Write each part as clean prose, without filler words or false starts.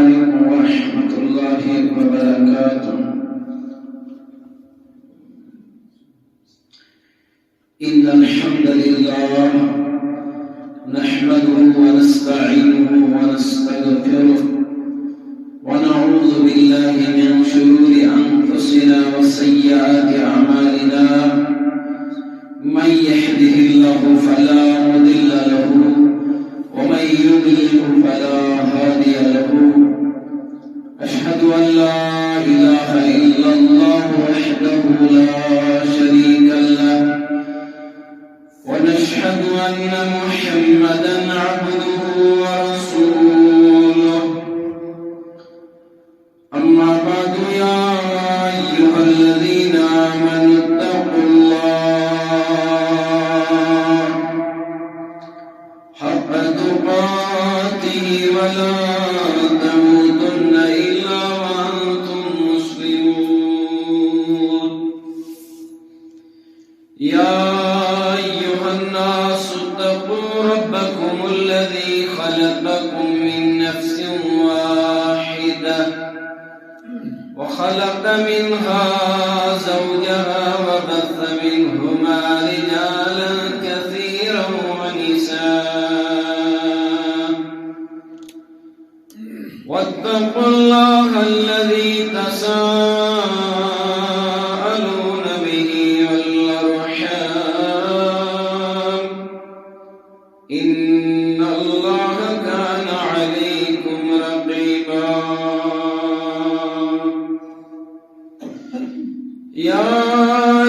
عليكم ورحمة الله وبركاته. إن الحمد لله نحمده ونستعينه ونستغفره ونعوذ بالله من شرور أنفسنا وسيئات أعمالنا. من يهده الله فلا مضل له ومن يضلل فلا هادي له. أشهد أن لا إله إلا الله وحده لا شريك له، ونشهد أن محمدا عبده ورسوله. أما بعد، يا أيها الذين آمنوا اتقوا الله حق تقاته ولا تموتن إلا وأنتم مسلمون. يا أيها الناس اتقوا ربكم الذي خلقكم من نفس واحدة وخلق منها زوجها وبث منهما رجالا كثيرا ونساء. واتقوا الله الذي تساءلون به والأرحام، إن الله كان عليكم رقيبا. يا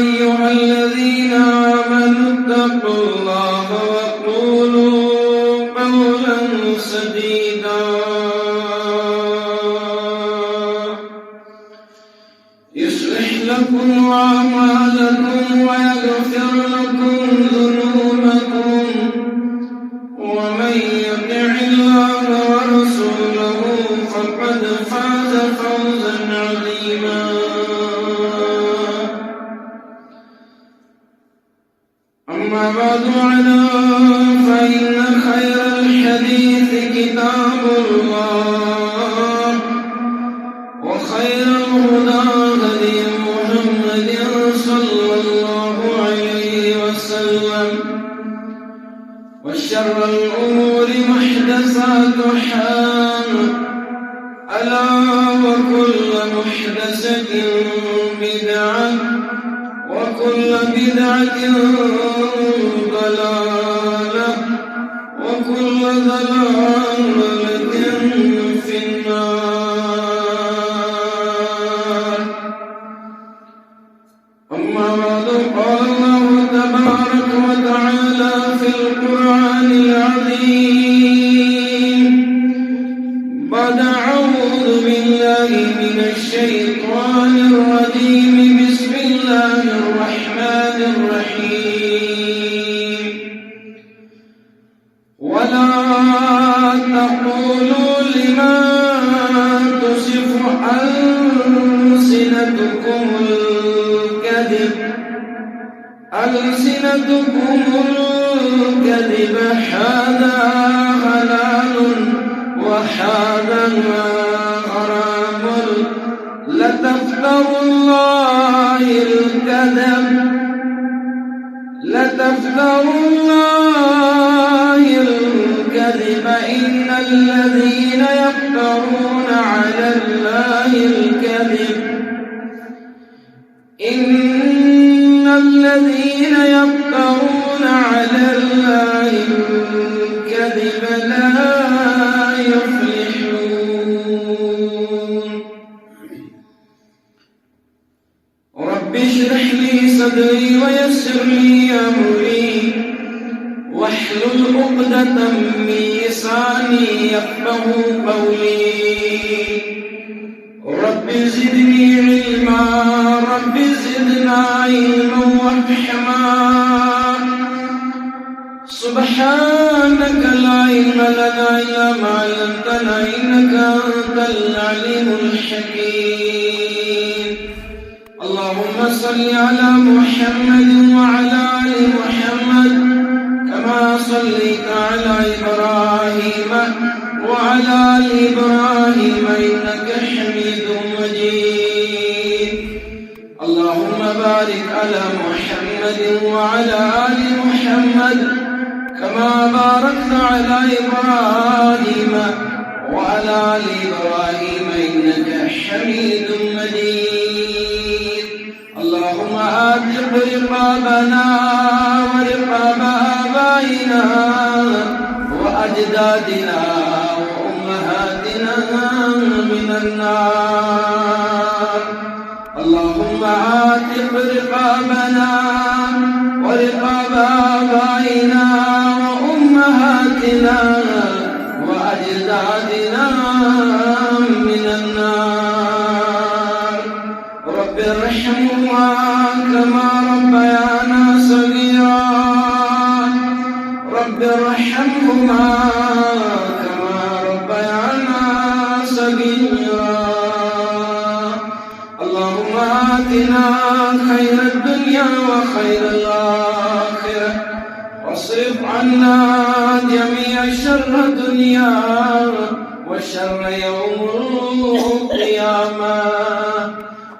أيها الذين آمنوا اتقوا الله وقولوا قولا سديدا يصلح لكم أعمالكم ويغفر لكم ذنوبكم، ومن يطع الله ورسوله فقد فاز فوزا عظيما. أما بعد، فإن خير الحديث كتاب الله، وخير الهدى هدي محمد صلى الله عليه وسلم، وشر الأمور محدثاتها، ألا وكل محدثة بدعة وكل بدعة ضلالة وكل ضلالة في النار. أما بعد، قال الله تبارك وتعالى في القرآن العظيم بعد أعوذ بالله من الشيطان الرجيم. بسم الله الرحمن الرحيم. ولا تقولوا لما تصف ألسنتكم الكذب هذا حلال وهذا حرام لتفتروا الله الكذب. إن الذين يفترون على الله الكذب لا يفلحون. رب اشرح لي صدري ويسر لي أمري واحلل عقدة من لساني يفقهوا قولي. رب زدني علما، رب زدنا علما وفهما. سبحانك لا علم لنا إلا ما علمتنا إنك أنت العليم الحكيم. اللهم صل على محمد وعلى آل محمد كما صليت على إبراهيم وعلى آل إبراهيم وعلى آل إبراهيم إنك حميد مجيد. اللهم آتق رقابنا ورقاب آبائنا وأجدادنا وأمهاتنا من النار. اللهم آتق رقابنا ورقاب آبائنا وأمهاتنا وأجدادنا من النار. رب ارحمهما كما ربيانا صغيرا. رب ارحمهما كما ربيانا صغيرا. اللهم آتنا خير الدنيا وخير الآخرة واصرف عنا جميع شر الدنيا وشر يوم القيامة.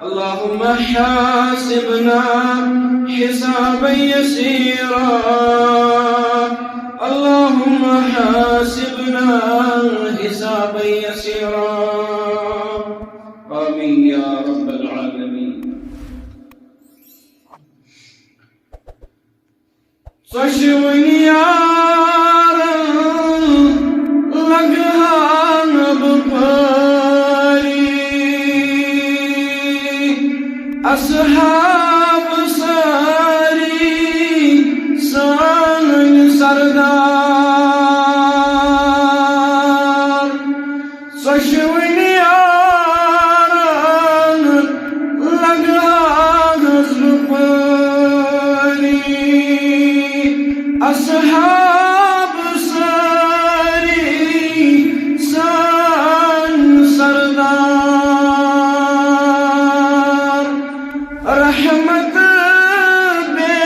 اللهم حاسبنا حسابا يسيرا. اللهم حاسبنا حسابا يسيرا. آمين يا رب العالمين. سوشوني يارا لگان بپاری اصحاب ساری سان سردار. سوشونی یارا لگان بپاری اصحاب ساری سان سردار. رحمت بے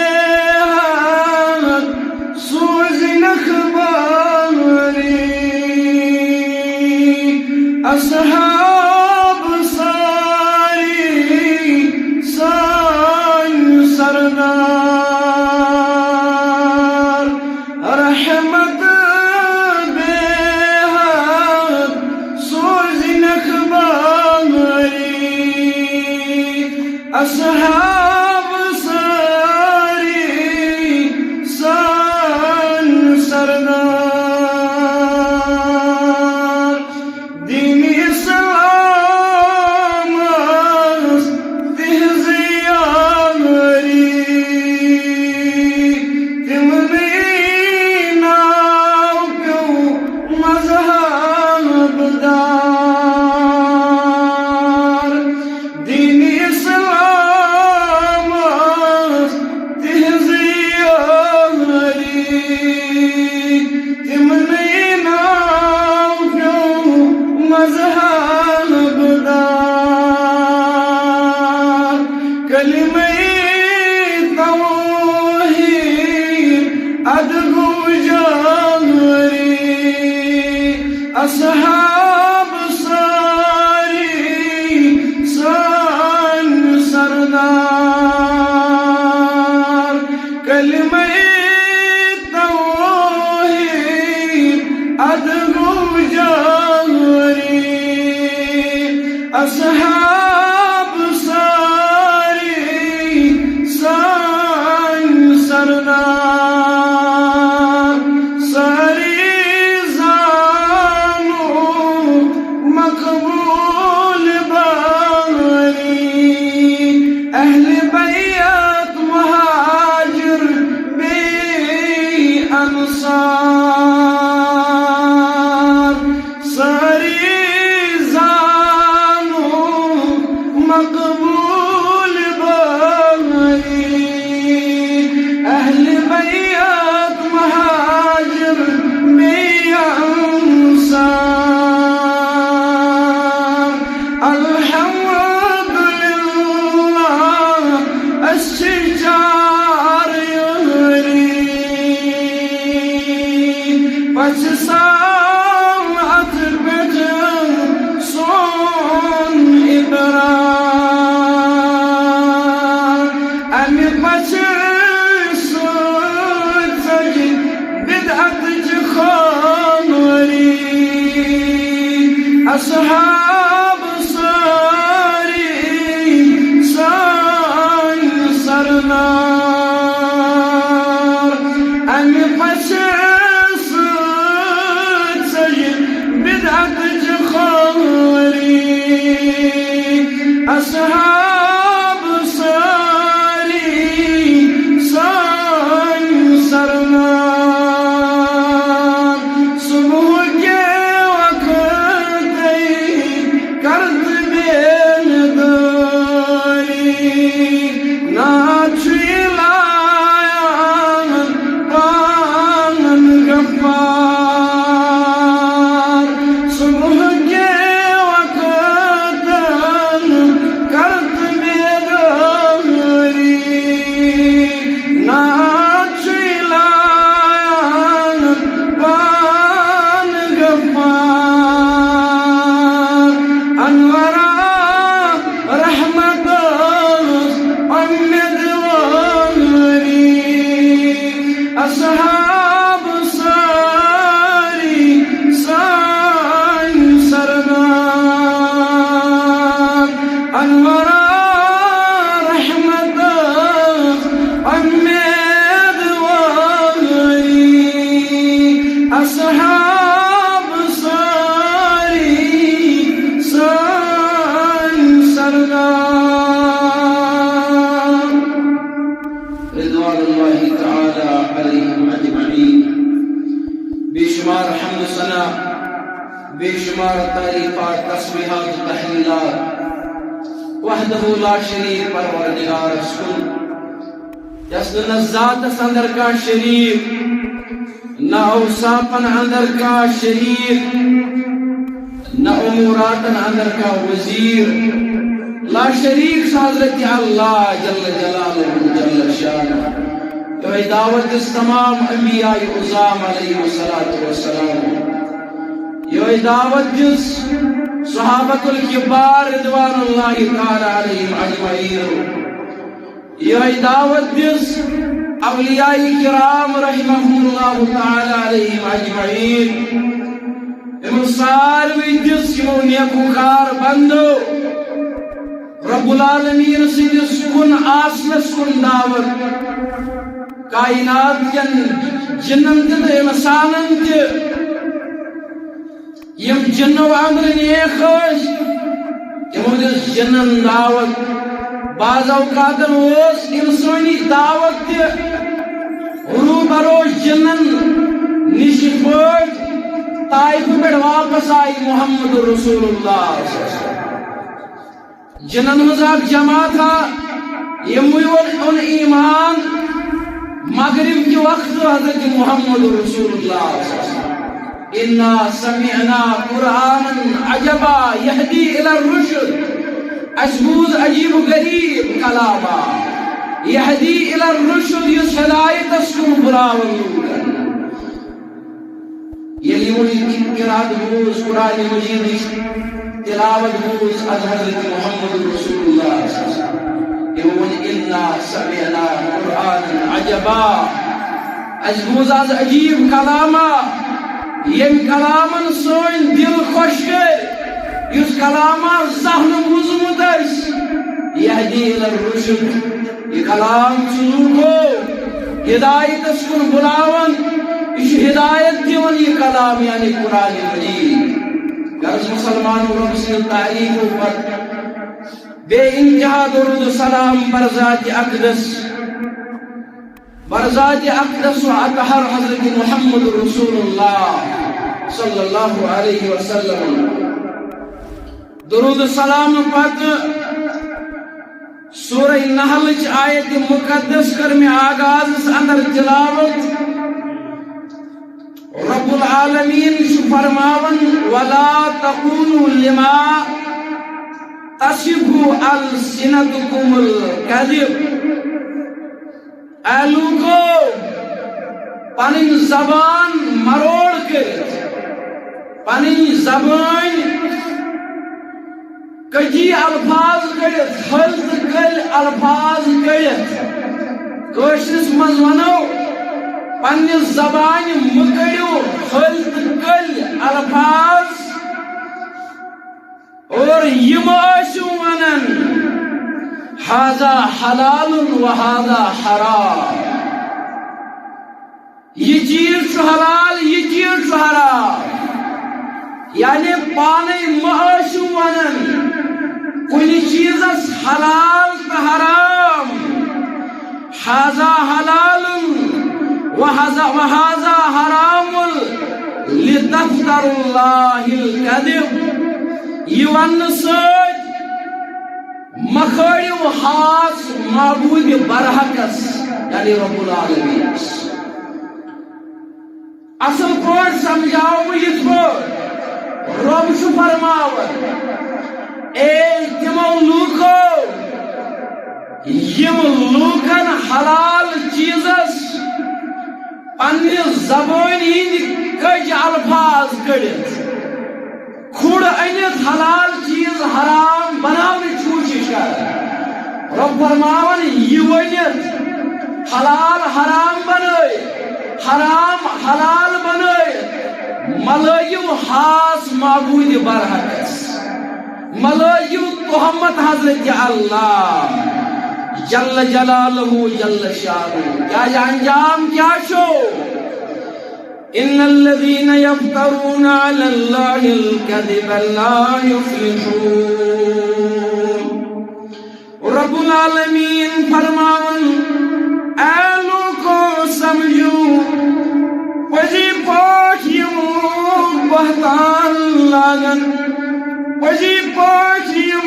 حد سوز نخباری اصحاب ساری سان سردار. رحمت بے حد سوز نخباری اصحاب ساری سان سردار. دین اسلام تہذیاری تمنی ناو کیوں مذہب دار. دین اسلام تہذیاری تمنی ناو کیوں مذہب دار. کلمہ توحید ادگو جاری اصحاب ساری سان سردار. کلمہ توحید ادگو جاری اصحاب ساری سان سردار. ساری زانو مقبول باری اہل بیت مہاجر بے انصار. ساری زانو اصحاب ساری سان سرنار امی پسس سج بدعت جخاری اصحاب ساری سان سرنار صبح کے وقت کرد بینداری ناچ لایا پانن غفار صبح کے وقت کرد بینداری ناچ لایا پان غفار انورا رحمت امیدواری اصحاب ساری سان سرنار انورا رحمت امیدواری اصحاب ساری سان سرنار رضوان اللہ تعالی علیہم اجمعین بے شمار حمد و ثنا بے شمار تعریفات تسبیحات و تحلیلات وحدہ لا شریک پروردگار اسکن یس نہ ذاتس اندر کا شریک نہ اوصافن اندر کا شریک نہ اموراتن اندر کا وزیر لا شریک حضرت اللہ جل جلالہ جل شانہ یہ دعوت اس تمام انبیاء عظام علیہ السلام یہ دعوت جس صحابت الکبار رضوان اللہ تعالی علیہم اجمعین یہ دعوت جس اولیاء کرام رحمہم اللہ تعالی علیہم اجمعین ساروی جس یمو نیکوکار بندو رب العالمین سندس کن آسنس کن دعوت کائنات کن جنن تہ انسانن تہ یم جنو اندر نیخش یمو دس جنن دعوت بعض اوقاتن اس انسانی دعوت تہ روبروش جنن نش پٲٹھۍ طائف پہ واپس آئی محمد رسول اللہ جنن ہز اخ جماعت ان ایمان مغرب کے وقت حضرت محمد رسول اللہ انا سمعنا قرآنا عجبا یہدی الی الرشد اشبوز عجیب غریب کلاما یہدی الی الرشد یس ہدایت اسکن براون یلی قرآن بوز قرآن مجید تلاوت بوز از حضرت محمد رسول اللہ یقول انا سمعنا قرآن عجبا از بوز از عجیب کلاما یم کلامن سون دل خوش کر یس کلاما ذہن بوزمت یہدی الی الرشد یہ کلام چلو کو ہدایت اسکن بلاون اس ہدایت دیون یہ کلام یعنی قرآن مجید غرض مسلمان رب سے تعریف پر بے انتہا درود سلام برذات اقدس و اطہر حضرت محمد رسول اللہ صلی اللہ علیہ وسلم درود سلام پت سورہ نحل آیت مقدس کر میں آغاز اندر تلاوت رب العالمین فرماون ولا تقولوا لما تصف السنتكم الكذب اے لوگو پنن زبان مروڑ کر پنن زبان کجی الفاظ کڑت حلد کل الفاظ کڑت کوشش مز ونو پنہ زبان مکڑو حلد کل الفاظ اور یم آسو ونن ھذا حلال وھذا حرام، یہ چیز حلال یہ چیز حرام، یعنی پانے معاشو ونن کن چیز حلال تو حرام، ھذا حلال وھذا حرام لتفتروا اللہ الکذب، یہ ون سۭتۍ مکھٲڑِو ہاس معبوٗدِ برحقس یعنی رب العالمین اصل پٲٹھۍ سمجھاو بہٕ یِتھ پٲٹھۍ رب چھُ فرماوان اے تِمو لوٗکو یم لوٗکن حلال چیٖزس پننہِ زبٲنۍ ہٕنٛدۍ کٔج الفاظ کٔڑِتھ کھُڑ أنِتھ حلال چیٖز حرام بناونٕچ کوٗشش کران، رب فرماوان یہِ ؤنِتھ حلال حرام بنٲیِتھ حرام حلال بنٲیِتھ ملٲیِو ہاس معبوٗدِ برحقس، ملٲیِو تہمت حضرت اللہ جل جلالہ جل شانہ، کیازِ انجام کیا چھُ؟ ان الذين يفترون على الله الكذب لا يفلحون، رب العالمین فرماون اے لوکو سمجھو پزی پٲٹھۍ یِم بہتان لاگن، پزی پٲٹھۍ یِم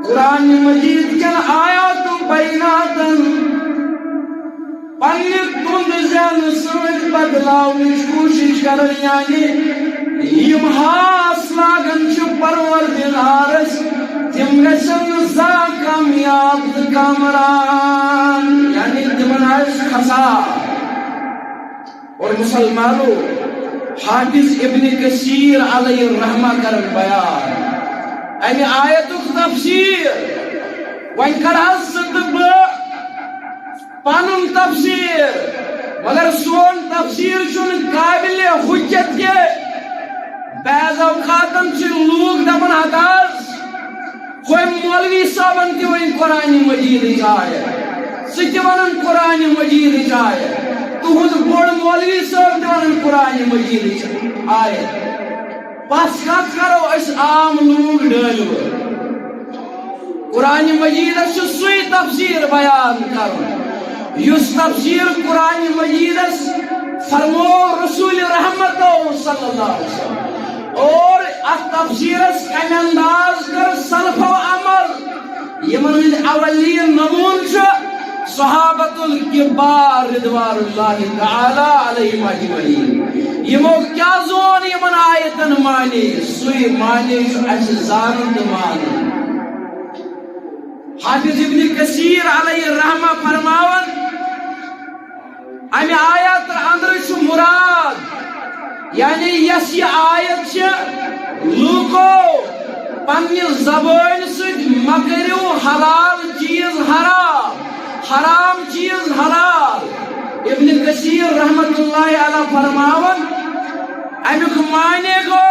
قرآن مجید کٮ۪ن آیاتو بیناتن پننہِ تُند زینہٕ سۭتۍ بدلاونٕچ کوٗشش کران، یعنی یِم ہاس لاگان چھِ پروردگارس تِم گژھن نہٕ زانٛہہ کامیاب تہٕ کامران، یعنی تِمن آسہِ خسار۔ اور مسلمانو حافظ ابن کثیر علیہ الرحمہ کرن بیان امہِ آیتُک تفسیر، وۄنۍ کرٕ حظ ژٕ تہٕ بہٕ پنُن تفسیر، مگر سون تفسیر چھُنہٕ قابلِ حجت کینٛہہ۔ بعض اوقاتن چھِ لوٗکھ دپان ہتہٕ حظ ہوٚمۍ مولوی صٲبن تہِ ؤنۍ قرآنِ مجیدٕچ آیت، سُہ تہِ ونان قرآنِ مجیدٕچ آیت، تُہُنٛد بوٚڑ مولوی صٲب تہِ ونان قرآنِ مجیدٕچ آیت، بس کتھ کرو أسۍ عام لوٗکھ ڈٲلۍ قرآنِ مجیدس چھُ سُے تفسیر بیان کرُن یُس تفسیر قرآن مجیدس فرمو رسول رحمت صلی اللہ علیہ وسلم، اور ات تفسیرس کم انداز کر سلف و عمل یمن ہند اولین نمون چھ صحابت الکبار رضوان اللہ تعالی علیہم اجمعین، یمو کیا زون یمن آیتن معنی سوی معنی اس زانن تہ معنی۔ حافظ ابن کثیر علیہ الرحمہ فرماون امہ آیت اندر چھ مراد، یعنی یس یہ آیت چھ لوکو پننہ زبان سۭتۍ مہ کٔرِو حلال چیز حرام، حرام چیز حلال۔ ابن کثیر رحمت اللہ علیہ فرماون امیک معنی گو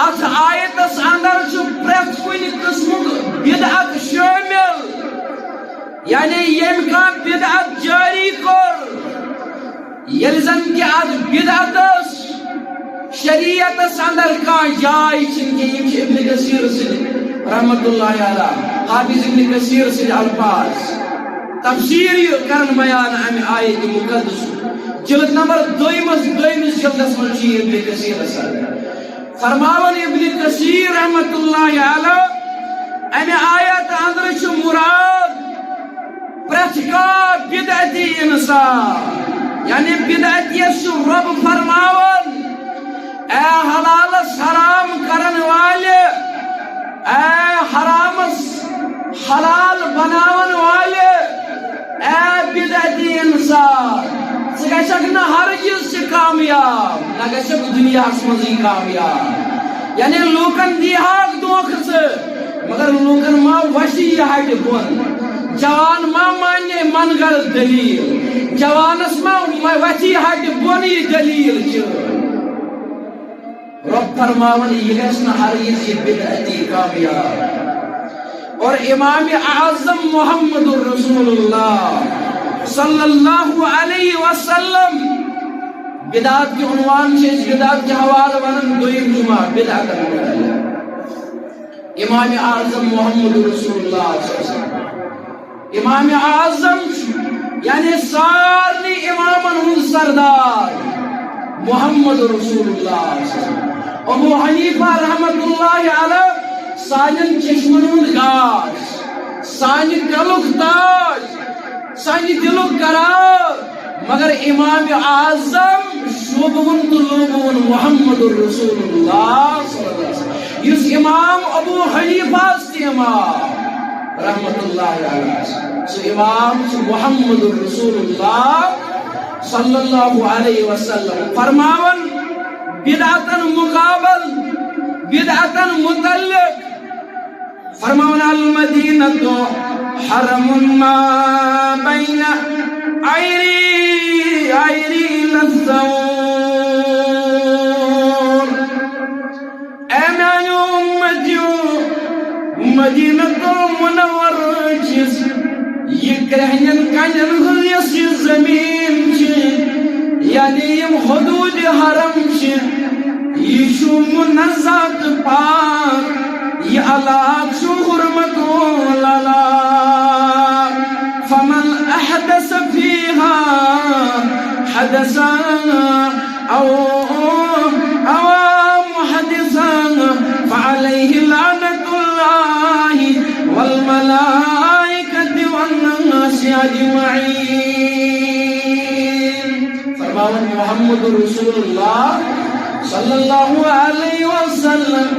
ات آیتس اندر چھ پرٛٮ۪تھ کُنہِ قسمُک بدعت شٲمِل، یعنی یم کانٛہہ بدعت جاری کور ییٚلہِ زن کہ ات بدعتس شریعتس اندر کانٛہہ جاے چھنہٕ کینٛہہ، یم چھِ ابن کثیر سٕنٛدۍ رحمت اللہ علیہ حافظ ابن کثیر سٕنٛدۍ الفاظ تفسیر کرن بیان امہ آیت مقدس جلد نمبر 2 جلدس من چھ ابن کثیر فرماون ابن کثیر رحمت اللہ علیہ امہ آیت اندر چھ مراد پرٛٮ۪تھ کانٛہہ بدعتی انسان، یعنی بدعتیس چھ رب فرماون اے حلالس حرام کرن والے، اے حرامس حلال بناون والے، اے بدعتی انسان ژٕ گژھکھ نہٕ ہرگز تہِ کامیاب، نہ گژھکھ دنیاہس منٛزٕے کامیاب، یعنی لوٗکن دیہاکھ دھوکہٕ ژٕ مگر لوٗکن ما وسی یہِ ہٹہِ بۄن، جوان ما مانہِ من غرض دلیل، جوانس ما وتھی ہٹہِ بۄن یہِ دلیل چھِ۔ رب فرماون یہ گژھِ نہٕ ہرگز یہ بدعتی کامیاب. اور امام اعظم محمد رسول اللہ صلی اللہ علیہ وسلم بدعت کے عنوان سے بدعت کے حوالہ ونن دویم جمعہ بدعت المتعلق. امام اعظم محمد رسول اللہ صلی اللہ علیہ وسلم امام اعظم یعنی سارے امامن ہند سردار محمد رسول اللہ صلی اللہ علیہ وسلم. ابو حنیفہ رحمت اللہ علیہ سانن چشمن ہند گاش سانہ دلک تاج سانہ دلک قرار مگر امام اعظم شوبون تو لوبون محمد رسول اللہ صلی اللہ علیہ وسلم یس امام ابو حنیفہ سی امام رحمت اللہ علیہ سو امام محمد رسول اللہ صلی اللہ علیہ وسلم فرماون بدعتن مقابل بدعتن متعلق فرماون المدینہ حرم ما بین عیری للثور. اے میانو امتیو مدینہ تو منور چیز یہ کرہنین کنن ہنس یہ زمین چھ یعنی یم حدود حرم چھ یہ شو منزات پاک یہ علاق شو حرمت لالا. فمن احدث فيها حدثا او محدثا فعليه لعنة الله والملائكة والناس اجمعين. فرماون محمد رسول اللہ صلی اللہ علیہ وسلم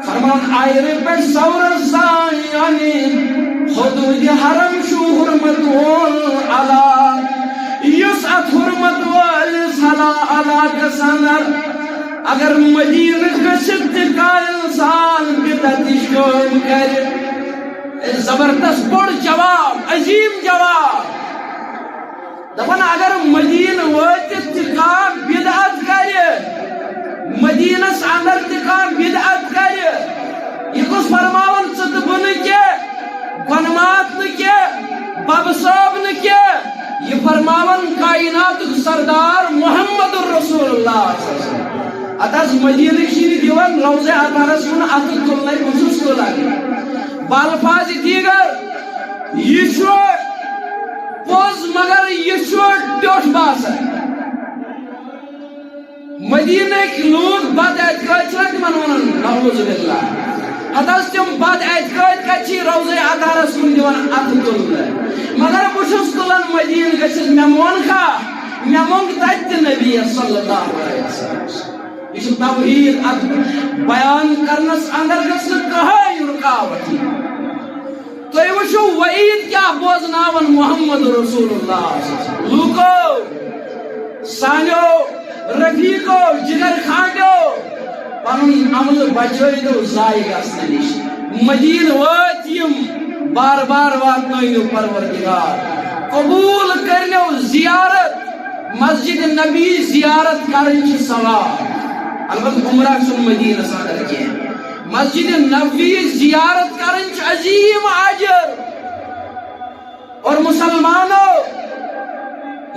فرمان آئرے پر سور سایانی حدود حرم شو حرمت والا یسعت حرمت والس علا کسانر اگر مدینہ کشت کا انسان بدعتش کام کرے. زبردست بڑ جواب عظیم جواب دپن اگر مدینہ واتت کا بدعت کرے مدینہ اندر تکا بدعت کرے یہ کس فرماون ژٕ بن کے گنمات نکے بب صاحب نکے یہ فرماون کائنات سردار محمد رسول اللہ صلی اللہ علیہ وسلم. اتاز مدینہ شریف دیوان روزہ اطہرس من اتھ تلنے خصوص تلان بالفاظ دیگر یہ چھو پوز مگر یہ چھو ٹوٹ باسن. مدینہ کی لوگ بد اعتقاد چھنا تمن ونان نعوذ باللہ اتاز تم بد اعتقاد کچی روزہ اطہرس من دیوان اتھ تلنے مگر بچھس تلان مدینہ گچھس مے مون کھا مے مونگ تت نبی صلی اللہ علیہ وسلم. یہ توحید ات بیان کرنس اندر گژھِ کہاں رکاوٹ. تُہۍ وٕچھِو وعید کیا بوزناون محمد رسول اللہ لوکو سانیو رفیقو جگر کھانڈو پنن عمل بچٲیِو ضایع گژھنہٕ نِش. مدینہ وٲتۍ یِم بار بار واتنٲیِو پروردگار قبول کٔرنو زیارت مسجد نبی زیارت کرٕنۍ چھِ ثواب البتہ عمرہ چھُنہٕ مدینس اندر کینٛہہ. مسجد نبی زیارت کرٕنۍ چھِ عظیم اجر. اور مسلمانو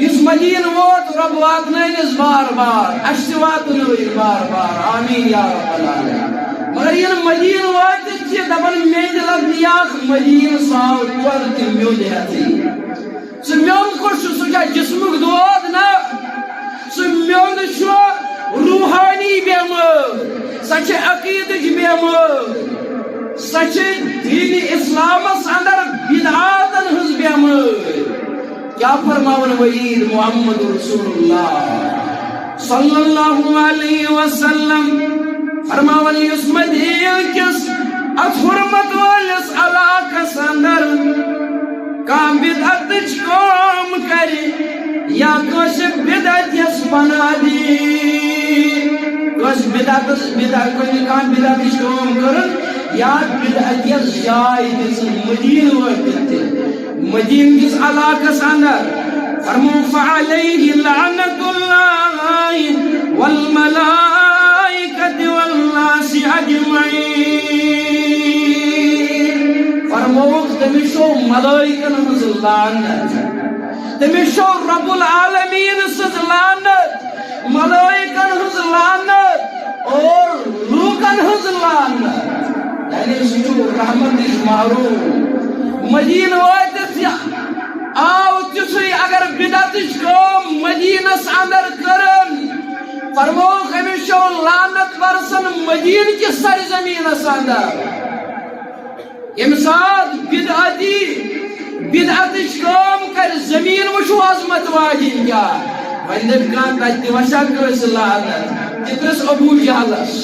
اس مدینہ ووت رب واتنٲیِنس بار بار اَسہِ تہِ واتنٲیِن بار بار آمین یا رب العالمین. مگر ییٚلہِ مدینہ وٲتِتھ چھِ دپان مےٚ تہِ لگ اکھ مدینہ ساو تورٕ تہِ میوٚن ہیٚتھٕے. سُہ میوٚن کُس چھُ سُہ چھا جسمُک دود نہ سُہ میوٚن چھُ روحانی بیمار سہ چھِ عقیدٕچ بیمار سہ چھِ دین اسلامس اندر بدعاتن ہٕنٛز بیمار. کیا فرماون وعید محمد رسول اللہ صلی اللہ علیہ وسلم فرماون یُس مدینہ کِس اتھ حرمت وٲلِس علاقس اندر کانٛہہ بدعتٕچ کٲم کرِ یا کٲنٛسہِ بدعت یس پناہ دی کٲنٛسہِ کانٛہہ بدعتٕچ کٲم کٔرٕن یا بدعت یس جاے دِژٕن مدینہ وٲتِتھ تہِ مدینہ کِس علاقس اندر فرمو فعلیہ لعنۃ اللہ والملائکۃ تمس ملائکن ہز لعنت تمس رب العالمین سز لعنت ملائکن ہز لعنت اور لوکن ہز لعنت یعنی سہ رحمت محروم مدینہ واتت آو تیسری اگر بدعتش کام مدینس اندر کرن فرموک امس لعنت برسن مدین کی سرزمینس اندر یم سات بدعتش کام کر زمین وچو عظمت واجی کیا ون دپ کان تہ وشا کس لعنت تپرس ابو جہلس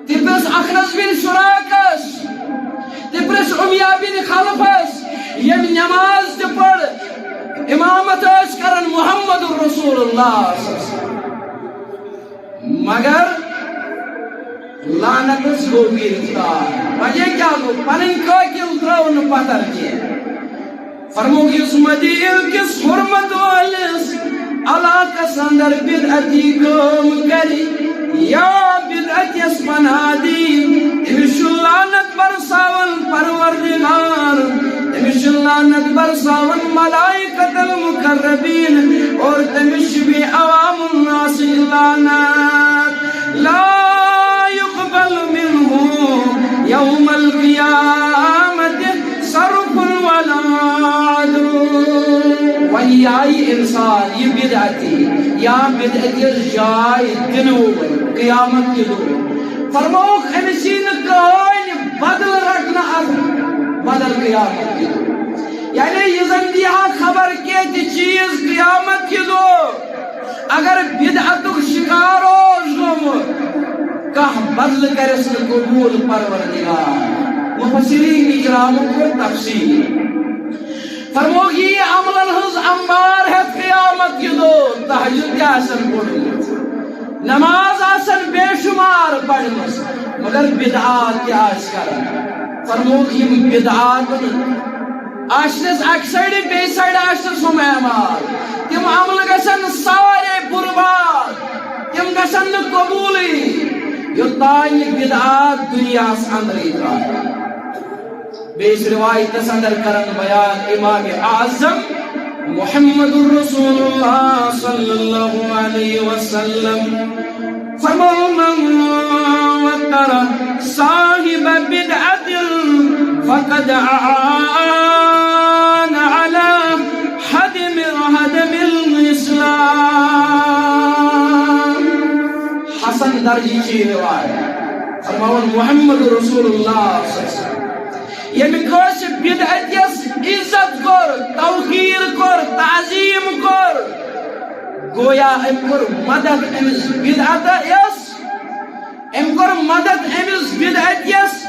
تپرس اخنس بن شراکس تپرس امیہ بن خلفس یم نماز تہ پڑھ امامت کرن محمد رسول اللہ مگر لعنتس گو گرفتار وجہ کیا گو پنن قاتل ترون پتر کی فرموک اس مدین کس حرمت والس علاقس اندر بدعتی کام کری یا بدعتی اس پناہ دی امس لعنت برساون پروردگار امس لعنت برساون ملائکۃ المقربین اور تمس بھی عوام الناس لعنت لا يقبل منه يوم القيامة صرف ولا عدل وياي انسان یہ بدعتی یا بدعتی جائے دنو قیامت کے دن فرموک امسین کہانی بدل رکھنا بدل قیامت کے دن یعنی یہ زندیہ خبر کے چیز قیامت کے دن اگر بدعتک شکار ہو کہاں بدل کرس قبول پروردگار مفسرین اکرام کو تفسیر فرموک یہ عملن ہز انبار ہے قیامت کی دو تہجد کیا آسن پڑھنس نماز آسن بے شمار پڑھنس مگر بدعات کیا آس کرن فرموک یہ بدعات آشنس اک سائڈ بے سائڈ آشنس ہم اعمال تم عمل گسن سارے برباد تم گسن قبولی یوتان یہ بدعات دنیا اندر اترا بیس روایت اندر کرن بیان امام اعظم محمد رسول اللہ صلی اللہ علیہ وسلم فرمو من وقر صاحب بدعت فقد اعان على هدم الاسلام حسن درجی کی روایت فرمو محمد رسول اللہ صلی اللہ علیہ وسلم یمی کس بدعتیس عزت کر توقیر کر تعظیم کر گویا ام کر مدد امس بدعتیس ام کر مدد امس بدعتیس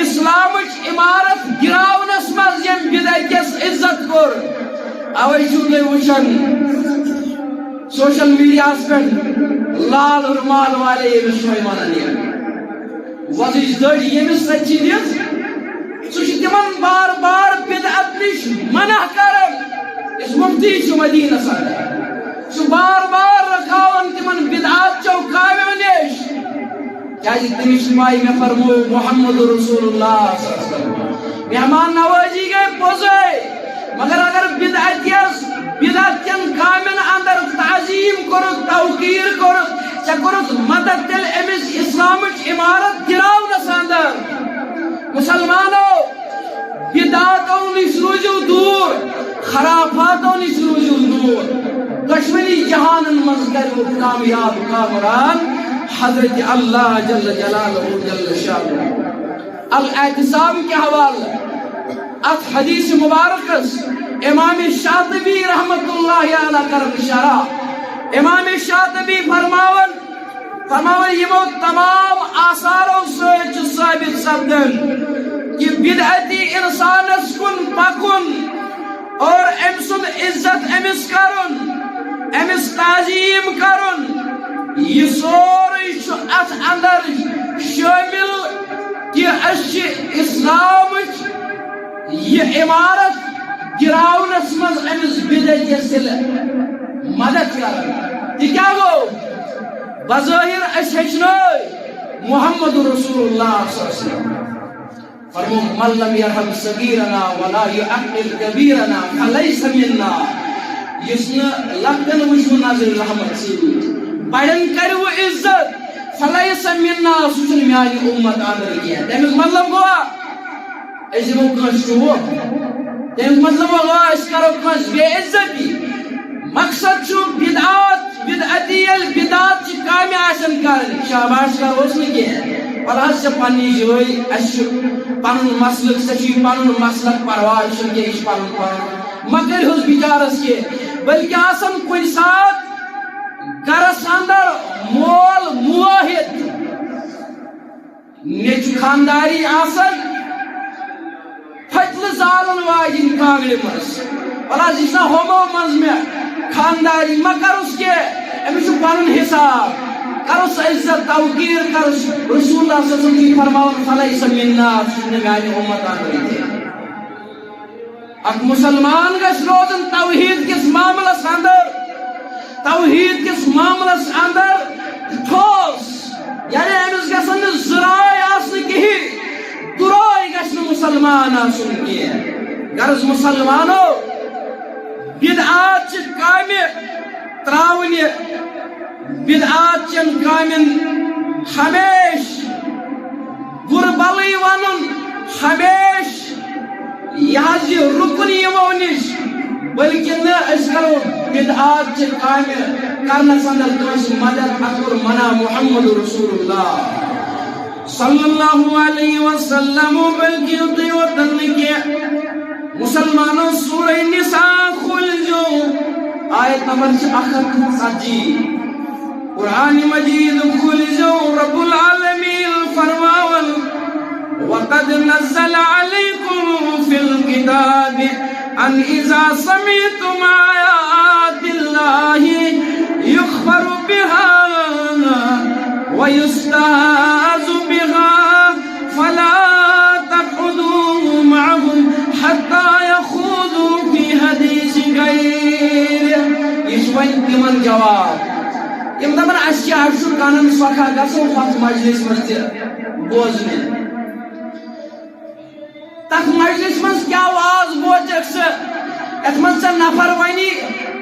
اسلامچ عمارت گراونس مز یم بدعتیس عزت کر اوے چھو تُہۍ وٕچھان سوشل میڈیاہس پٮ۪ٹھ لال رُمال والے ییٚمِس چھُ وَنان وۄزٕج دٔڑۍ ییٚمِس سۭتۍ چھِ دِژ تمن بار بار بدعت نش منع کرن اس مفتی مدینہ سر بار بار رکھاون تمن بدعات چو کامیو نش کیا تمس مائی میں فرمو محمد رسول اللہ صلی اللہ علیہ وسلم مہمان نوازی گئے پوزے مگر اگر بدعت کن کامن اندر تعظیم کرت توقیر کرت چکرت مدد تل امس اسلامچ عمارت گراونس اندر مسلمانوں بدعاتوں نش روزو دور خرافاتوں نش روزو دور دشمنی جہان مز کرو کامیاب کامران حضرت اللہ جل جلالہ جل شانہ الاعتصام کے حوالہ ات حدیث مبارکس امام شاطبی رحمت اللہ علیہ کرن شرح امام شاطبی فرماون یمو تمام آثاروں سے ثابت سپدن کہ بدعتی انسانس کن پکن اور ام سن عزت امس کرن امس تعظیم کرن یہ سوری ات اندر شامل کہ اسلام یہ عمارت گراونس مز امس بدعتی سل مدد کرن یہ کیا گو بظاہر اشہچنائی محمد رسول اللہ صلی اللہ علیہ وسلم فرمو من لم يرحم صغيرنا ولا يعقل كبيرنا فليس منا يسنا لقن وجه نظر رحمت سید بڑن کرو عزت فليس منا سوچن میانی امت اندر کیا تمیک مطلب گوا اس دمو کنس چوو تمیک مطلب گوا اس کرو کنس بے عزتی مقصد چھو بدعات بدعتیل بدعات چی کامی آسن کرن شاباش کرو اس نے کیا پلاس سے پانی جوئی اشو پانون مسلک سچی پانون مسلک پرواز شنگے اش پانون مگر ہوز بیچارس کے بلکہ آسن کوئی ساتھ گرس اندر مول مواحد نیچ خانداری آسن پھٹل زالن واجن کاغل مرس پلاس جسنا ہومو منز میں خانداری مگر اس کے امیشو پانون حساب کرس عزت توقیر کرس رسول اللہ صلی اللہ علیہ وسلم فرماؤن فلیس منا سننے میں آئی امت آنگری تھے اک مسلمان گش روزن توحید کس معاملس اندر ٹھوس یعنی امس گژھن زرائی آسن کہی درائی گژھن مسلمان آسن کی غرض مسلمانو بدعات چھ کامہ تراونہ بدعات چن کامن ہمیش غربلی ونن ہمیش یہ رکن یمو نش بلکہ نہ اس کرو بدعات چن کامہ کرنس اندر کس مدد اکر منع محمد رسول اللہ صلی اللہ علیہ وسلم بلکہ دیوتن کے مسلمانوں سورہ نساء کھول جو آیت نمبر 170 قرآن مجید کھول جو رب العالمین فرماون وقد نزل عليكم في الكتاب أن إذا سمعتم آيات الله يكفر بها ويستهزأ بها فلا تقعدوا معهم حتى يخوضوا في حديث غيره يشوين تمن جواب یم دپان اس کیا اشو کانن سوکھا گژھو ہتھ مجلس مز تہ بوزنہ تک مجلس مز کیا آواز بوزک سہ ات من ژے نفر ونی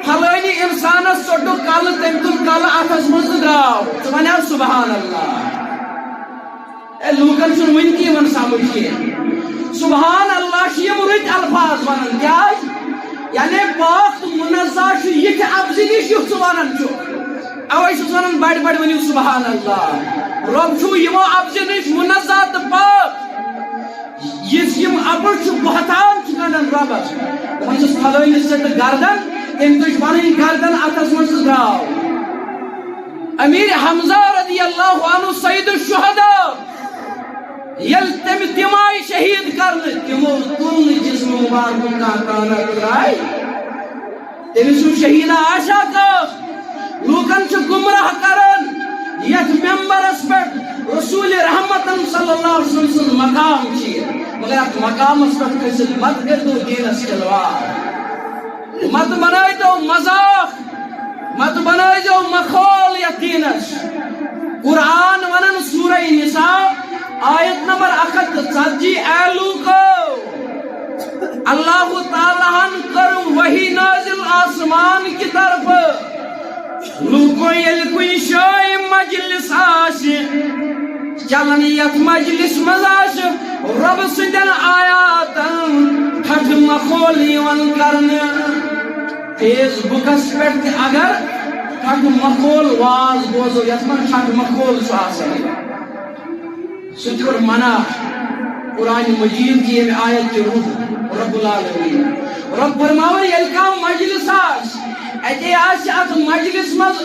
فلانی انسانس ژوٹو کل تم تل کل اتھس مز درٛاو ژٕ ونیو سبحان اللہ لوکن چھُنہٕ وٕنہِ تہِ یِوان سمجھ کینٛہہ سبحان اللہ چھِ یِم رٕتۍ الفاظ ونان کیٛازِ یعنی پاک تہٕ منزہ چھُ یِتھِ افضلی نِش یُتھ ژٕ ونان چھُکھ اوے چھُس ونان بڑ بڑ ؤنِو سبحان اللہ رب چھُ یِمو افضل نِش منزہ تہٕ پاک یِژھ یِم اپُر چھُ بہتان چھِ گنڈان رۄبس دپان چھِس پھلٲنِس ژےٚ تہٕ گردن تٔمۍ تُج پنٕنۍ گردن اتھس منٛز تہٕ درٛاو امیر حمزہ رضی اللہ عنہ سید الشہداء ییٚلہِ تٔمۍ تِم آیہِ شہیٖد کرنہٕ تِمو تُل نہٕ جسم مبارکُن کانٛہہ کانہ ترٛاے تٔمِس چھُ شہیٖدہ آشا کٲف لوکن چھ گمراہ کرن یت ممبرس پہ رسول رحمت صلی اللہ علیہ وسلم مقام چھ مگر ات مقامس پہ کھسل مت کردو دینس کھلواڑ مت بنائیتو مذاق مت بنائیتو مخول یت دینس قرآن ونن سورہ نساء آیت نمبر 140 اے لوکو اللہ تعالیٰ کر وحی نازل آسمان کی طرف لوکو یل کن شائی مجلس آشی چلن یت مجلس مزاش رب سندن آیاتن تھٹ مخول یون کرن فیس بکس پیٹ اگر تھٹ مخول واز بوزو یت من تھٹ مخول سو آسن ستر منع قرآن مجید کی آیت کی روح رب العالمین رب فرماون یل کا مجلس آش اتے آس ات مجلس مز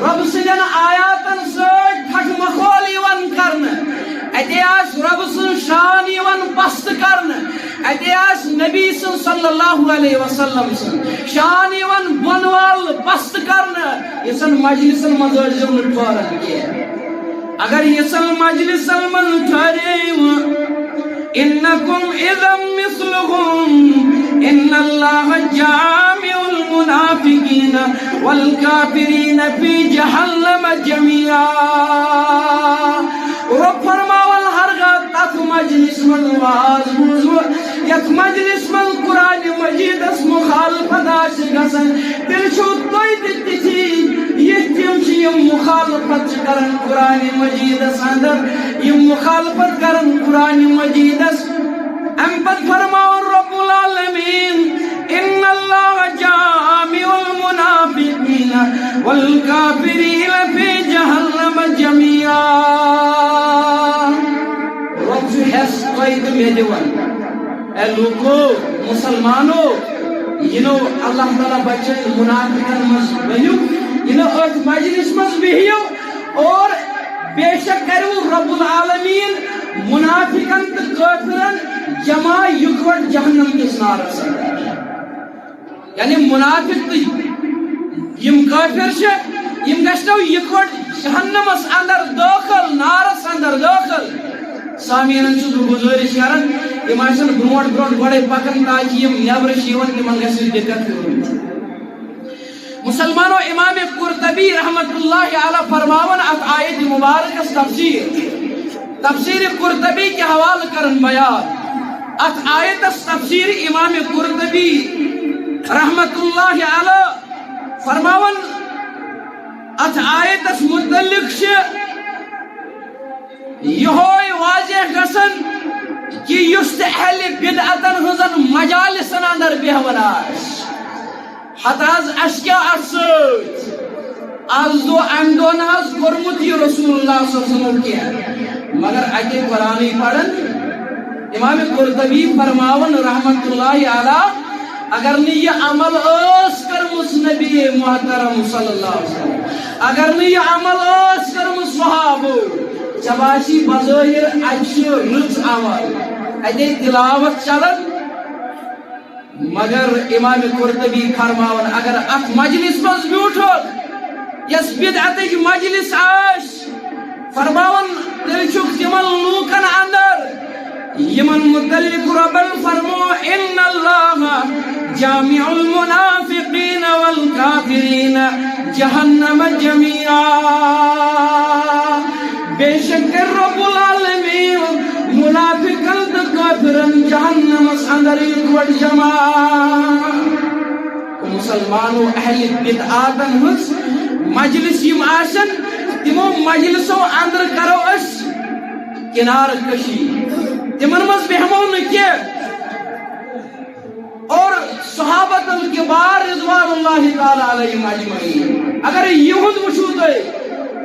رب سندن آیاتن سٹ تھٹ مخول یون کرن اتے آس رب سن شان یون پست کرن اتے آس نبی صلی اللہ علیہ وسلم سن شان یون بنوال پست کرن یسن مجلسن مز ٲسۍزیو نہٕ ٹھہران کینٛہہ اگر یسن مجلسن من ٹھہریو انکم اذا مثلهم ان اللہ جامع المنافقین والکافرین فی جہنم جميعا رب فرماول ہرگاہ تک مجلس من وات مجلس من قرآن مجید اس مخالفت آش گسن تیل چھو توی تتی یہ تیم یم مخالفت کرن قرآن مجید اس اندر یم مخالفت کرن قرآن مجید اس ام پت فرماؤ رب العالمین ان اللہ جامع المنافقین والکافرین فی جہنم جميعا رب جو حس توی تمہیں دیوان اے لوگو مسلمانو اللہ تعالیٰ بچے منافقن مز بنیو ات مجلس مز بہیو اور بے شک کرو رب العالمین منافقن تو کافرن جمع یکوٹ جہنم کس نارس یعنی منافق تو یم کافر سے یم گشتو یکوٹ جہنم اس اندر داخل نارس اندر داخل سامعین چھُس بہٕ گزٲرِش کران یِم آسن برونٛٹھ برونٛٹھ گۄڈے پکان تاکہ یِم نیبر چھِ یِوان تِمن گژھِ نہٕ دِقت مسلمانو امام قرطبی رحمت اللہ علیہ فرماون ات آیت مبارکس تفسیر قرطبی کے حوالہ کرن بیان ات آیتس تفسیر امام قرطبی رحمت اللہ علیہ فرماون ات آیتس متعلق چھ یہ واضح گسن کہ یس اہل بدعتن ہزن مجالسن اندر بہون حت حض اس کیا آز دو ام دو ناز کورمت یہ رسول اللہ صلی اللہ علیہ وسلم کیا مگر اگے قرآن پڑھن امام قرطبی فرماون رحمت اللہ علیہ اگر نے یہ عمل اس کرمس نبی محترم صلی اللہ علیہ وسلم اگر نے یہ عمل اس کرمس صحابہ چباشی بظاہر اچھو رچ عمل ادے تلاوت چلن مگر امام قرطبی فرماون اگر ات مجلس مز بیوٹھو یس بدعتج مجلس آش فرماون تیل چھک تمن لوکن اندر یمن متعلق ربن فرمو ان اللہ جامع المنافقین والکافرین جہنم جميعا بے شک رب العالمین منافقن تو کافرن جہنم اندر ایک جمع مسلمانو اہل بدعاتن ہز مجلس یم آسن تمو مجلسو اندر کرو اس کنار کشی تمن مز بہمو نکی اور صحابت الکبار رضوان اللہ تعالی علیہم اجمعین اگر یہود وچھو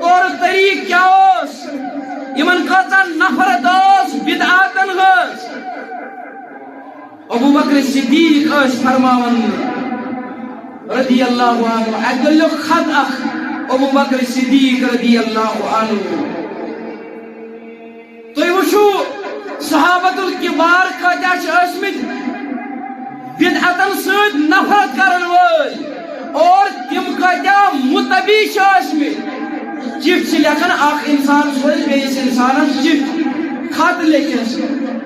اور طریق کیا اس یمن کتن نفرت اس بدعاتن ہز ابو بکر صدیق اس فرماون رضی اللہ عنہ اگلو خط اخ ابو بکر صدیق رضی اللہ عنہ تو وچھو صحابت الکبار کتیا چھ اسمت بدعتن سۭتۍ نفرت کرن وٲلۍ اور تم کتیا متبی چھ اسمت چٹھ سے لکھن اخ انسان سوز بیس انسان چٹھ خط لکھنس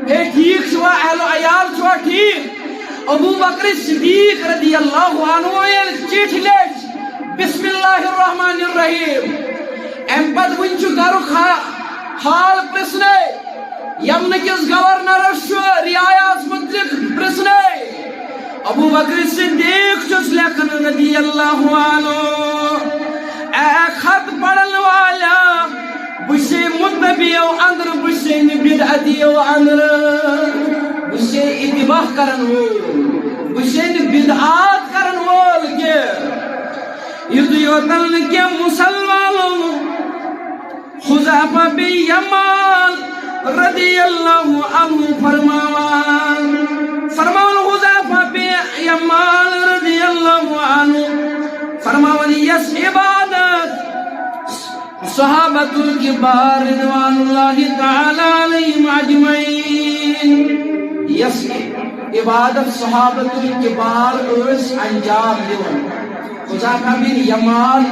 اے ٹھیک چھوا اہل و عیال چھوا ٹھیک ابو بکر صدیق رضی اللہ عنہ چٹھ لکھ بسم اللہ الرحمن الرحیم ام پت ونچو گرک حال پرسنے یمن کس گورنرس رعایات متعلق پرسنے ابو بکر صدیق چھس لکھن رضی اللہ عنہ اے خط پڑھن والا بشے متبیو اندر بشے بدعتیو اندر بشے اتباع کرن وول بشے بدعات کرن وول کے یدیوتن کے مسلمانوں حذیفہ بن یمان رضی اللہ عنہ فرماوان حذیفہ بن یمان رضی اللہ عنہ فرماون یس عبادت صحابت الکبار رضوان اللہ تعالی علیہم اجمعین یس عبادت صحابت الکبار اس انجام دیون حذیفہ بن یمان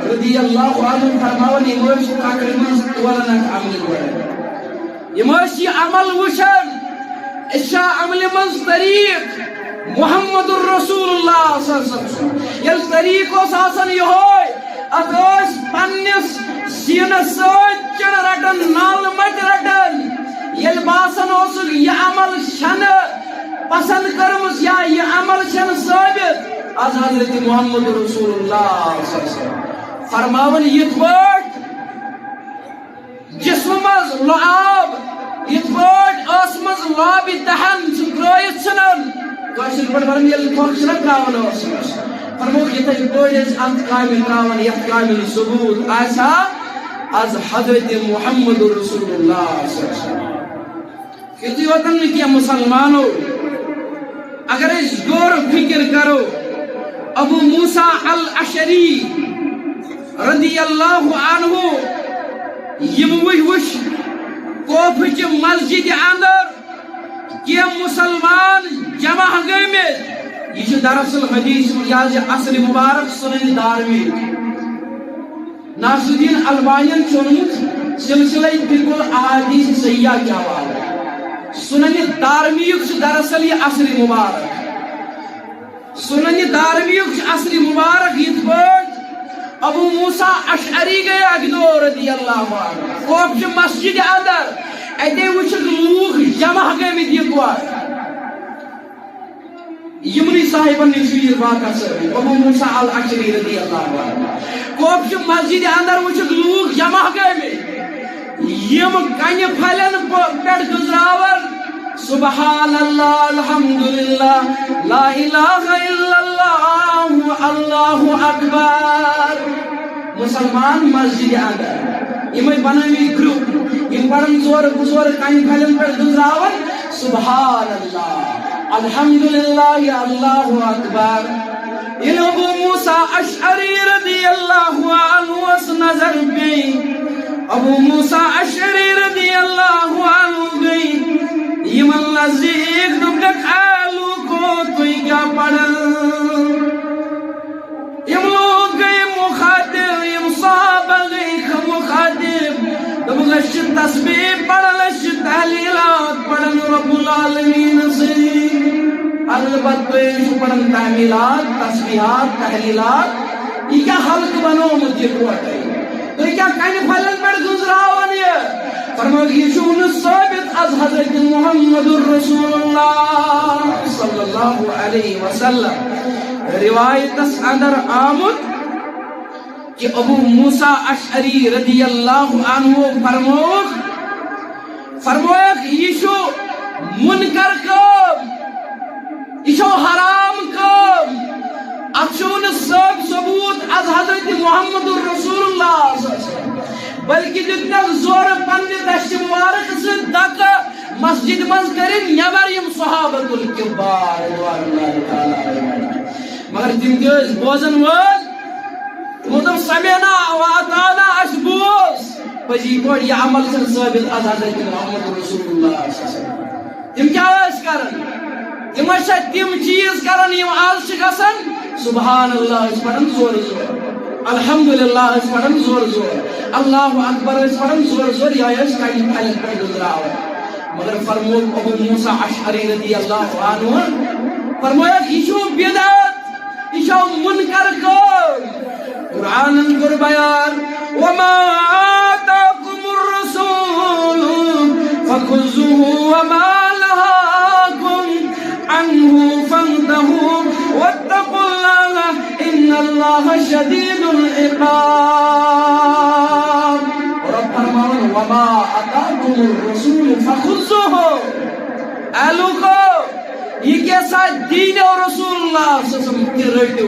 رضی اللہ عنہ فرماون یمش تقریباً ولنک عمل ورد یمش عمل وشن اشا عمل منز طریق محمد الرسول اللہ صلی اللہ علیہ وسلم یل طریق اس آسن یہ ہوئی اتوش پنیس سین سوچ چڑ رٹن نال مٹ رٹن یل باسن اسک یہ عمل شن پسند کرمس یا یہ عمل چھن ثابت از حضرت محمد رسول اللہ صلی اللہ علیہ وسلم فرماون یت پٲٹھۍ جسم مز لعاب یت پٲٹھۍ ٲس مز لعاب دہن ترٲیِتھ ژھٕنان کٲشِر پٲٹھۍ ونان ییٚلہِ پھۄکھ چھِنہ ترٛاوان ٲسس فرمووُکھ یِتھَے پٲٹھۍ أسۍ اتھ کامہِ ترٛاوان یتھ کامہِ ثبوٗت آسہِ ہا از حضرت محمد رسول اللہ صلی اللہ علیہ وسلم یُتُے یوتن نہٕ کینٛہہ مسلمانو اگر أسۍ غور فکر کرو ابو موسیٰ الاشعری رضی اللہ عنہ یم وچھ کوفٕچ مسجد اندر کینٛہہ مسلمان جمع گٔمٕتۍ یہ چھُ دراصل حدیث یاد اصل مبارک سنن دارمی ناصر الدین البانین چھُ اوٚنمُت سلسلہ بالکل احادیث صحیحہ کے حوالہ سنن دارمی چھُ دراصل یہ اصل مبارک سنن دارمی چھُ اصل مبارک یِتھ پٲٹھۍ ابو موسیٰ اشعری گئے اگدو رضی اللہ عنہ خوف مسجد اندر اتے وچھک لوگ جمع گئے یکوار یمنی صاحبن نشویر واقع سر ابو موسیٰ الاشعری رضی اللہ عنہ خوف مسجد اندر وچھک لوگ جمع گئے یم کنہ پھلن پیٹ گزراور سبحان اللہ الحمدللہ لا الہ الا اللہ اللہ اکبر مسلمان مسجد اندر یمے بناوی گروپ یم پڑھن زور بزور کہیں پھلن پر گزراون سبحان اللہ الحمدللہ اللہ اکبر یہ ابو موسیٰ اشعری رضی اللہ عنہ اس نظر گئی ابو موسیٰ اشعری رضی اللہ عنہ گئی یمن نزدیک دبلک آلو کو توی کیا پڑھن یم لوگ گئی مخاطب یم صحابہ گئی مخاطب دبلش تسبیح پڑھلش تحلیلات پڑھن رب العالمین سے البتہ پڑھن تحلیلات تسبیحات تحلیلات یہ کیا حلق بنو مجھے کوٹائی تو یہ کیا کہنے پھلن پر گزراون یہ فرمایا یہ شون ثابت از حضرت محمد رسول اللہ صلی اللہ علیہ وسلم روایت اس اندر آمد کہ ابو موسیٰ اشعری رضی اللہ عنہ فرمایا یہ شو منکر کام یہ شو حرام کام اچھون سب ثبوت از حضرت محمد رسول اللہ صلی اللہ علیہ وسلم بلکہ جتنا زور پنی دشت مبارک سے دک مسجد مز کریں نیبر یم صحابت الکبار مگر تم گز بوزن ول تم سمعنا واطعنا اس بوز پزی پڑ یہ عمل سے ثابت از حضرت محمد رسول اللہ صلی اللہ علیہ وسلم تم کیا اس کرن تم تم چیز کرن یم آز چھ گژھن سبحان اللہ اس پڑھن زور زور الحمدللہ اس پڑھن زور زور اللہ اکبر اس پڑھن زور زور یا اس کہیں پھلن پر گزراو مگر فرمو ابو موسیٰ اشعری رضی اللہ عنہ فرمایا یہ بدعت یہ منکر قول قرآن کر بیان وما آتاکم الرسول فخذوه وما نهاکم عنه فانتهوا واتقوا الله ان الله شدید العقاب رب فرمان وما آتاکم الرسول فخذوه اہلو کو یہ کیسا دین اور رسول اللہ صلی اللہ علیہ وسلم کی رٹو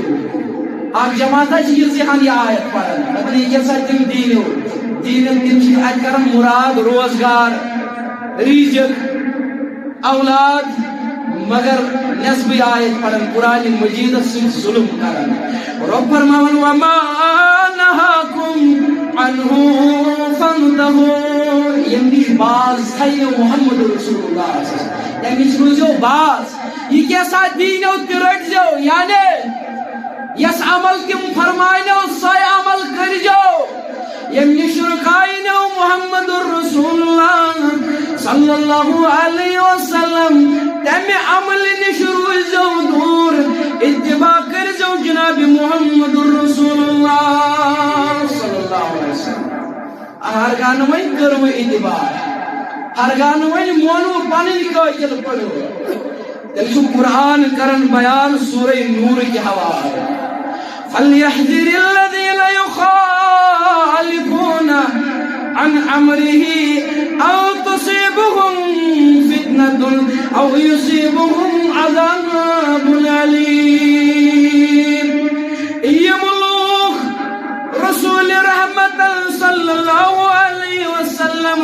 آپ جماعتہ چیز ذہن یہ آیت پڑھنا لیکن یہ کیسا تم دین ہو دین تم چیز آج کرم مراد روزگار ریزق اولاد مگر نسبی آیت پڑھن قرآن مجید سے ظلم کرن رب فرماون وما نہاکم عنہ فانتہوا یعنی باز ہے محمد رسول اللہ صلی اللہ علیہ وسلم یعنی روزو باز یہ کیسا دین ہو ترٹ جو یعنی یس عمل تم فرمائنو سای عمل کر جو یعنی شرکائنو محمد رسول اللہ صلی اللہ علیہ وسلم تم عمل نشروع جو دور اتباع کر جو جناب محمد رسول اللہ صلی اللہ علیہ وسلم ہر گانوئی کرو اتباع ہر گانوئی مونو پانی کا چل پڑو تلك قرآن کرن بیان سورہ نور کی حوالے فَلْيَحْذِرِ الَّذِينَ يُخَالِفُونَ عَنْ أَمْرِهِ أَوْ تُصِيبُهُمْ فِتْنَةٌ أَوْ يُصِيبُهُمْ عَذَابٌ أَلِيمٌ یہ ملوک رسول رحمت صلی اللہ علیہ وسلم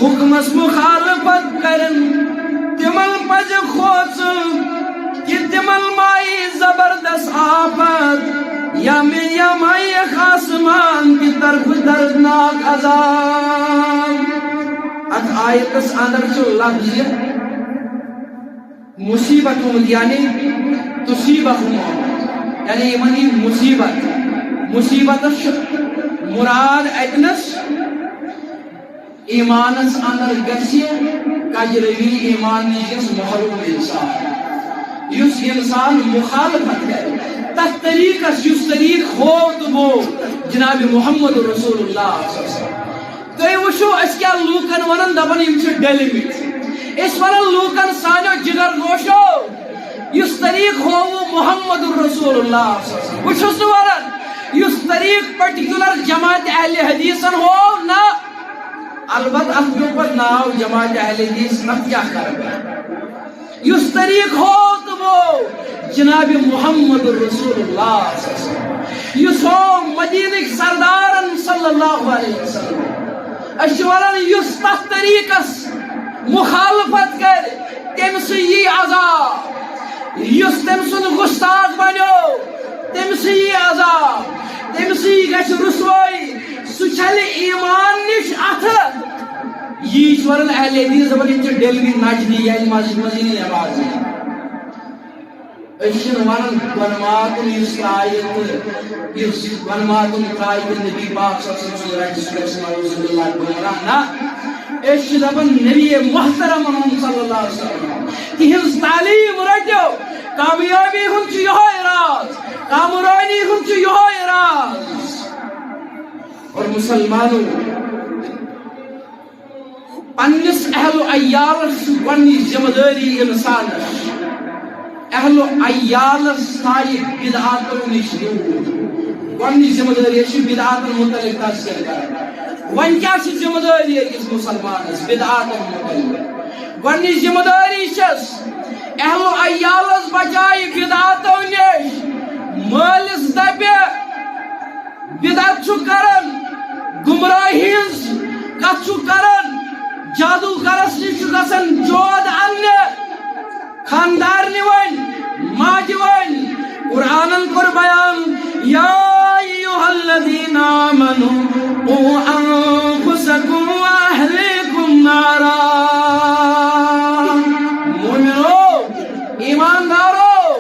حکمس مخالفت کرن تمن پز خوص کہ تمن مائی زبردست آفت یا مائی خاسمان کی طرف دردناک عذاب ات آیتس اندر چو لفظ مصیبت یعنی تصیبہم یعنی منی مصیبت مراد اتنس ایمانس اندر گسی کجروی ایمان نشس محروم انسان یس انسان مخالفت کرے تس طریقس یس طریق ہو تو وہ جناب محمد رسول اللہ صلی اللہ علیہ وسلم تو وشو اس کیا لوکن ونن دبن یم چھ ڈیلیمٹ اس ونن لوکن سانو جگر گوشو یس طریق ہو وہ محمد رسول اللہ صلی اللہ علیہ وسلم وشو سوارن یس طریق پرٹیکولر جماعت اہل حدیثن ہو نا البت اخبر پر ناو جماعت اہل حدیث نہ کیا کرے یس طریق ہو تو وہ جناب محمد رسول اللہ صلی اللہ علیہ وسلم یس ہو مدینہ سردارن صلی اللہ علیہ وسلم اشوالن یس تس طریقس مخالفت کر تم سے یہ عذاب یس تم سن گستاخ بنو تم سے یہ عذاب تم سے گھس رسوائی سچل ایمان نش اتھ یہ ورن اہل حدیث زبان چھ ڈیلوی ناچنی یا مسجد مدینہ نماز اشن ورن ونماتن یس آیت یس ونماتن قائد نبی پاک صلی اللہ علیہ وسلم نا اش دبن نبی محترم صلی اللہ علیہ وسلم تہنز تعلیم رٹو کامیابی ہن چھ یہوے راز کامرانی ہن چھ یہوے راز اور مسلمانوں پنس اہل و عیالس گونی ذمہ داری انسان اہل و عیالس تھائی بدعاتوں نش دور گونی ذمہ داری بدعاتن متعلق تذکر کریں ون کیا ذمہ داری اس مسلمانس بدعاتن متعلق گونی ذمہ داری چھس اہل و عیالس بچائی بدعاتوں نش مالس دبے بدعت چھو کرن گمراہی ہنز کت چھو کرن جادو کرس نش گسن جود ان خاندار ون ماج ون قرآن کور بیان یا ایھا الذین آمنوا قوا انفسکم واہلیکم نارا مومنو ایماندارو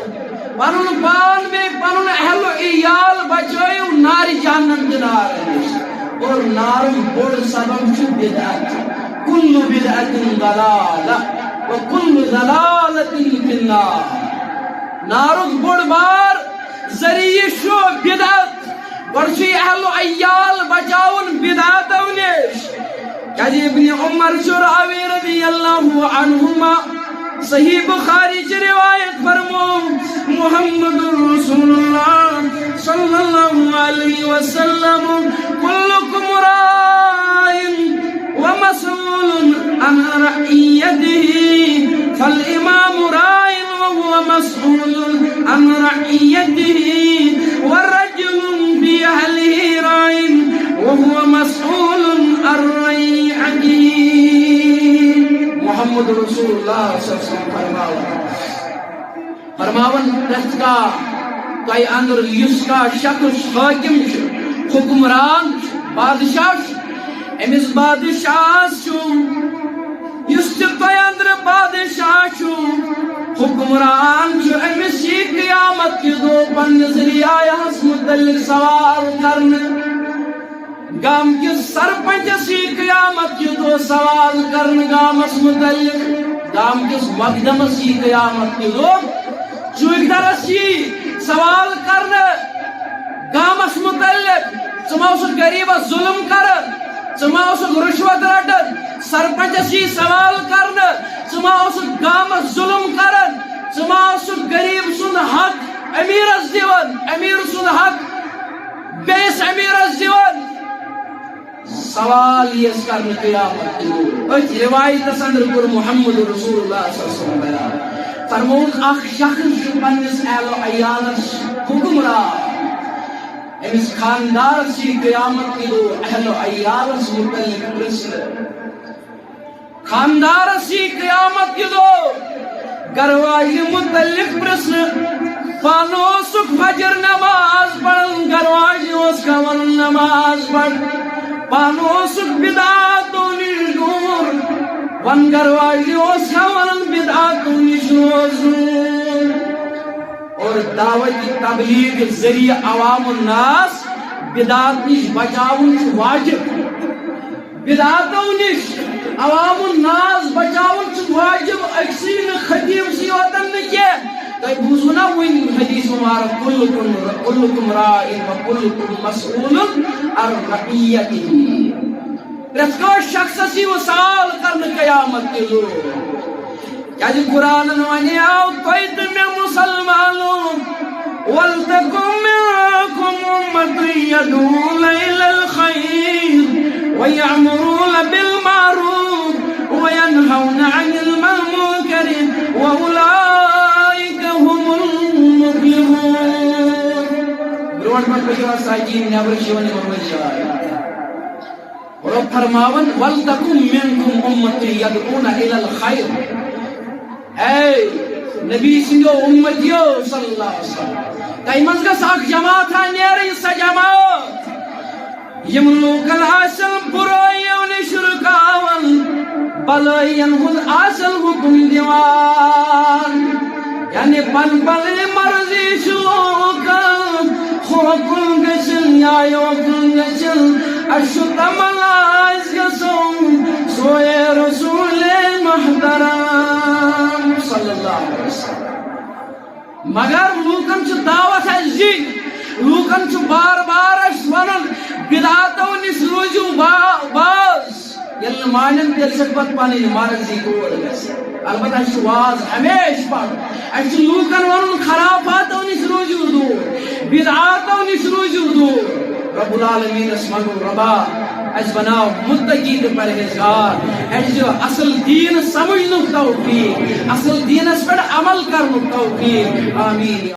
پنن پان میں پنن اہل و عیال بچائیو نار جہنم دنار اور نار بڑ سبب چھ بدعت کل بدعت ضلالہ وکل ضلالۃ فی النار نارک بڑ بار ذریعہ شو بدعت گرچہ اہل و عیال بچاون بدعتو نش کیا ابن عمر شراوی رضی اللہ عنہما صحیح بخاری چ روایت فرمو محمد رسول اللہ صلی اللہ علیہ وسلم کلکم راع ومسئول عن رعیته فالامام راع وهو مسئول عن رعیته والرجل في اهله راع وهو مسئول عن رعیته محمد رسول اللہ صلی اللہ علیہ وسلم فرماون پرت کا تہ اندر یس کا شخص حاکم حکمران بادشاہ امس بادشاہ یس تہ اندر بادشاہ حکمران امس یہ قیامت کے دو پنس رعایس متعلق سوال کرنے گام کس سرپنچس یہ قیامت کے دو سوال کرنے گامس متعلق گام کس مقدمس یہ قیامت کے دو چوکدرس یہ سوال کرنے گامس متعلق چماؤس غریبس ظلم کرن چماؤس رشوت رٹن سرپنچس یہ سوال کرنے ثما گامس ظلم کرن ثما غریب سن حق امیرس دیون امیر سن حق بیس امیرس دیون سوال یہ کرنے قیامت ات روایت اندر کور محمد رسول اللہ صلی اللہ علیہ وسلم بیان فرمون اخ شخص پنس اہل و عیالس حکمران امس خاندار سی قیامت کی دو اہل و عیالس متعلق پرسن خاندار سی قیامت کی دو گرواج متعلق پرسن پانو سکھ فجر نماز پڑھن گرواج اس کا ون نماز پڑھ پانو سکھ بدعاتو نش دور ون گرواج اس کا ون بدعاتو نش دور اور دعوت تبلیغ ذریعہ عوام الناس بدعات نش بچاؤن واجب بدعاتو نش عوام الناس بچاؤن واجب اکسین خطیب سی وطن نکے تو بوزونا وین حدیث مبارک کلکم رائن و کلکم مسئول عن رعیته پرتکو شخص سی و سوال کرن قیامت کے لوگ کیا جی قرآن نوانی آؤ کوئی تمہیں مسلمانوں وَلْتَكُمْ مِنْكُمْ أُمَّةٌ يَدْعُونَ إِلَى الْخَيْرِ وَيَأْمُرُونَ بِالْمَعْرُوفِ وَيَنْهَوْنَ عَنِ الْمُنكَرِ وَأُولَئِكَ هُمُ الْمُفْلِحُونَ برون پر بشوا ساجین نیبر شیونی مرمج جائے اور فرماون وَلْتَكُمْ مِنْكُمْ أُمَّةٌ يَدْعُونَ إِلَى الْخَيْرِ اے نبی سنگو امتیو صلی اللہ علیہ وسلم تائی مزگس اک جماعت ہے نیری سا جماعت یم لوکل آسل برائیو نشرکاون بلائین خود آسل حکم دیوان یعنی پن پن مرضی شلوکن خوکن گشن یا یوکن گشن اشو تملاز گسن سوئے رسول محترم صلی اللہ علیہ وسلم مگر لوکن چھ دعوت ہے جی لوکن چھ بار بار اس ونن بدعاتو نس روجو باز یل مانن دل سکبت پانی مرضی کور گس البتہ اس واز ہمیش پڑھ اس لوکن ونن خرافاتو نس روجو دور بدعاتو نس روجو دور رب العالمین اسمگو ربا اس بناو متقی تو پرہیزگار اس جو اصل دین سمجھنک توفیق اصل دین اس پر عمل کرنک توفیق آمین